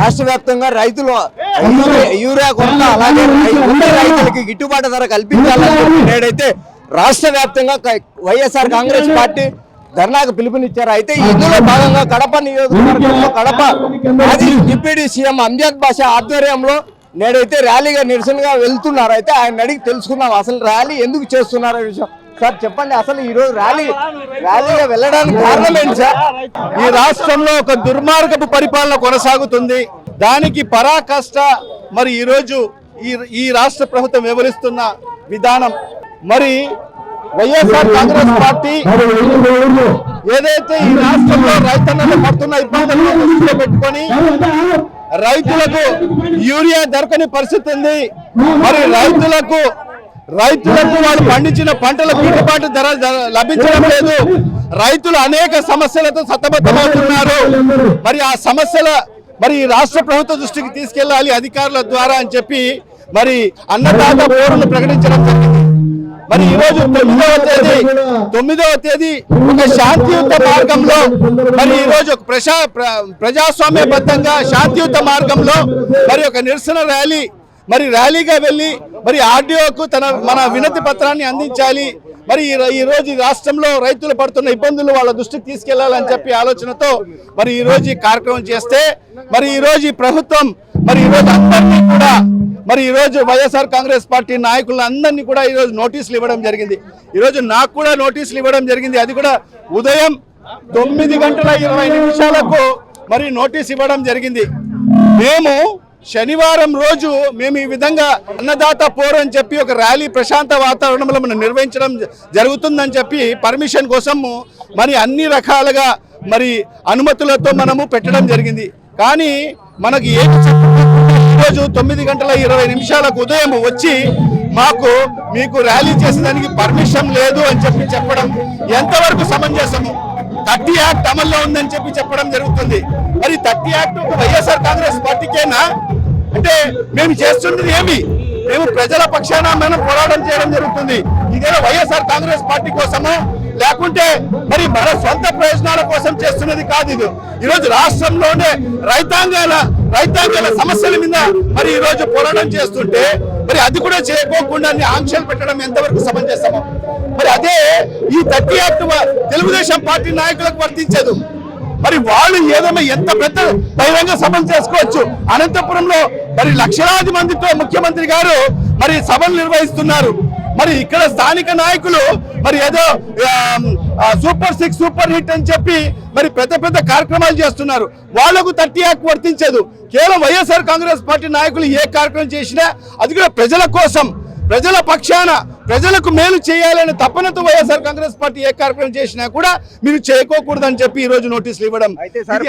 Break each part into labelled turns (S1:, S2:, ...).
S1: రాష్ట్ర వ్యాప్తంగా రైతులు యూరియా కొరత అలాగే రైతులకి గిట్టుబాటు ధర కల్పించాలని నేడైతే రాష్ట్ర వ్యాప్తంగా వైఎస్ఆర్ కాంగ్రెస్ పార్టీ ధర్నాకు పిలుపునిచ్చారు. అయితే ఇందులో భాగంగా కడప నియోజకవర్గంలో కడప మాజీ డిప్యూటీ సీఎం అంజద్ బాషా ఆధ్వర్యంలో నేడైతే ర్యాలీగా నిరసనగా వెళ్తున్నారు. అయితే ఆయన అడిగి తెలుసుకున్నాం అసలు ర్యాలీ ఎందుకు చేస్తున్నారు విషయం. సార్ చెప్పండి, అసలు ఈ రోజు ర్యాలీగా వెళ్ళడానికి కారణం ఏంటి సార్?
S2: ఈ రాష్ట్రంలో ఒక దుర్మార్గపు పరిపాలన కొనసాగుతుంది. దానికి పరాకాష్ట మరి ఈరోజు ఈ రాష్ట్ర ప్రభుత్వం వివరిస్తున్న విధానం. మరి వైఎస్ఆర్ కాంగ్రెస్ పార్టీ ఏదైతే ఈ రాష్ట్రంలో రైతన్నలు పడుతున్న ఇబ్బందులను దృష్టిలో పెట్టుకొని రైతులకు యూరియా దొరకని పరిస్థితి ఉంది. మరి రైతులకు వాళ్ళు పండించిన పంటలకు గిట్టుబాటు ధర లభించడం లేదు. రైతులు అనేక సమస్యలతో సతమతమవుతున్నారు. మరి ఆ సమస్యల మరి రాష్ట్ర ప్రభుత్వ దృష్టికి తీసుకెళ్లాలి అధికారుల ద్వారా అని చెప్పి మరి అన్నదాత పోరును ప్రకటించడం జరిగింది. మరి ఈ రోజు 9వ తేదీ ఒక శాంతియుత మార్గంలో మరి ఈ రోజు ప్రజాస్వామ్యబద్ధంగా శాంతియుత మార్గంలో మరి ఒక నిరసన ర్యాలీగా వెళ్ళి మరి ఆర్డీఓకు మన వినతి పత్రాన్ని అందించాలి. మరి ఈ రోజు రాష్ట్రంలో రైతులు పడుతున్న ఇబ్బందులు వాళ్ళ దృష్టికి తీసుకెళ్లాలని చెప్పి ఆలోచనతో మరి ఈ రోజు ఈ కార్యక్రమం చేస్తే మరి ఈ రోజు ఈ ప్రభుత్వం మరి ఈ రోజు అందరినీ కూడా మరి ఈ రోజు వైఎస్ఆర్ కాంగ్రెస్ పార్టీ నాయకులందరినీ కూడా ఈ రోజు నోటీసులు ఇవ్వడం జరిగింది. ఈ రోజు నాకు కూడా నోటీసులు ఇవ్వడం జరిగింది. అది కూడా ఉదయం 9:20 మరి నోటీస్ ఇవ్వడం జరిగింది. మేము శనివారం రోజు మేము ఈ విధంగా అన్నదాత పోరు అని చెప్పి ఒక ర్యాలీ ప్రశాంత వాతావరణంలో మనం నిర్వహించడం జరుగుతుందని చెప్పి పర్మిషన్ కోసం మరి అన్ని రకాలుగా మరి అనుమతులతో మనము పెట్టడం జరిగింది. కానీ మనకి ఈరోజు 9:20 ఉదయం వచ్చి మీకు ర్యాలీ చేసేదానికి పర్మిషన్ లేదు అని చెప్పడం ఎంతవరకు సమంజసము? 30 యాక్ట్ అమల్లో ఉందని చెప్పడం జరుగుతుంది. మరి 30 యాక్ట్ వైఎస్ఆర్ కాంగ్రెస్ పార్టీకేనా? అంటే మేము చేస్తున్నది ఏమి? మేము ప్రజల పక్షాన మనం పోరాటం చేయడం జరుగుతుంది. ఇదేదో వైఎస్ఆర్ కాంగ్రెస్ పార్టీ కోసము లేకుంటే మరి మన సొంత ప్రయోజనాల కోసం చేస్తున్నది కాదు. ఇది ఈరోజు రాష్ట్రంలోనే రైతాంగాల సమస్యల మీద మరి ఈ రోజు పోరాటం చేస్తుంటే మరి అది కూడా చేయకోకుండా ఆంక్షలు పెట్టడం ఎంతవరకు సమంజసము? మరి అదే ఈ 30 యాక్ట్ తెలుగుదేశం పార్టీ నాయకులకు వర్తించదు. మరి వాళ్ళు ఏదైనా ఎంత పెద్ద బహిరంగ సభలు చేసుకోవచ్చు. అనంతపురంలో మరి లక్షలాది మందితో ముఖ్యమంత్రి గారు మరి సభలు నిర్వహిస్తున్నారు. మరి ఇక్కడ స్థానిక నాయకులు మరి ఏదో సూపర్ 6 సూపర్ హిట్ అని చెప్పి మరి పెద్ద కార్యక్రమాలు చేస్తున్నారు. వాళ్లకు 30 యాక్ట్ వర్తించదు. కేవలం వైఎస్ఆర్ కాంగ్రెస్ పార్టీ నాయకులు ఏ కార్యక్రమం చేసినా అది కూడా ప్రజల కోసం, ప్రజల పక్షాన, ప్రజలకు మేలు చేయాలనే తపనతో వైఎస్ఆర్ కాంగ్రెస్ పార్టీ ఏ కార్యక్రమం చేసినా కూడా మీరు చేయకూడదని చెప్పి ఈ రోజు నోటీసులు ఇవ్వడం.
S1: అయితే సార్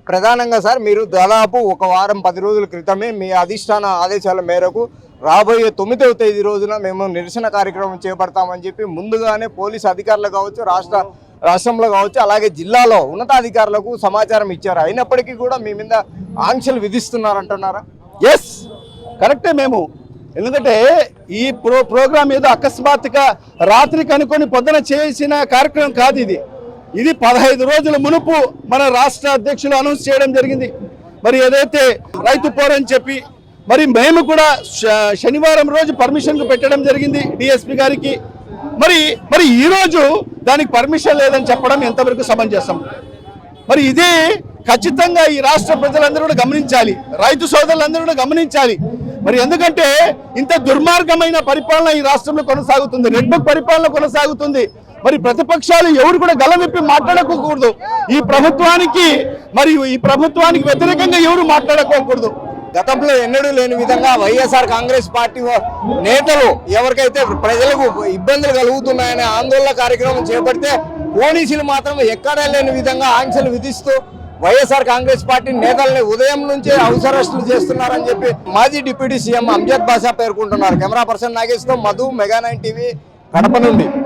S1: ప్రధానంగా సార్ మీరు దాదాపు ఒక వారం 10 రోజుల క్రితమే మీ అధిష్టాన ఆదేశాల మేరకు రాబోయే 9వ తేదీ రోజున మేము నిరసన కార్యక్రమం చేపడతామని చెప్పి ముందుగానే పోలీసు అధికారులు కావచ్చు, రాష్ట్రంలో కావచ్చు, అలాగే జిల్లాలో ఉన్నతాధికారులకు సమాచారం ఇచ్చారు. అయినప్పటికీ కూడా మీ మీద ఆంక్షలు విధిస్తున్నారంటున్నారా?
S2: ఎస్, కరెక్టే. మేము ఎందుకంటే ఈ ప్రోగ్రామ్ ఏదో అకస్మాత్తుగా రాత్రికి అనుకొని పొద్దున చేసిన కార్యక్రమం కాదు. ఇది 15 రోజుల మునుపు మన రాష్ట్ర అధ్యక్షులు అనౌన్స్ చేయడం జరిగింది. మరి ఏదైతే రైతు పోరని చెప్పి మరి మేము కూడా శనివారం రోజు పర్మిషన్ పెట్టడం జరిగింది డిఎస్పీ గారికి. మరి ఈ రోజు దానికి పర్మిషన్ లేదని చెప్పడం ఎంతవరకు సమంజసం? మరి ఇదే ఖచ్చితంగా ఈ రాష్ట్ర ప్రజలందరూ కూడా గమనించాలి, రైతు సోదరులందరూ కూడా గమనించాలి. మరి ఎందుకంటే ఇంత దుర్మార్గమైన పరిపాలన ఈ రాష్ట్రంలో కొనసాగుతుంది, రెడ్ బుక్ పరిపాలన కొనసాగుతుంది. మరి ప్రతిపక్షాలు ఎవరు కూడా గలవిప్పి మాట్లాడకూడదు. ఈ ప్రభుత్వానికి వ్యతిరేకంగా ఎవరు మాట్లాడకూడదు.
S1: గతంలో ఎన్నడూ లేని విధంగా వైఎస్ఆర్ కాంగ్రెస్ పార్టీ నేతలు ఎవరికైతే ప్రజలకు ఇబ్బందులు కలుగుతున్నాయనే ఆందోళన కార్యక్రమం చేపడితే పోలీసులు మాత్రం ఎక్కడా లేని విధంగా ఆంక్షలు విధిస్తూ వైఎస్ఆర్ కాంగ్రెస్ పార్టీ నేతల్ని ఉదయం నుంచే హౌస్ అరెస్టులు చేస్తున్నారని చెప్పి మాజీ డిప్యూటీ సీఎం అంజద్ బాషా పేర్కొంటున్నారు. కెమెరా పర్సన్ నాగేష్తో మధు, మెగా 9 టీవీ, కడప నుండి.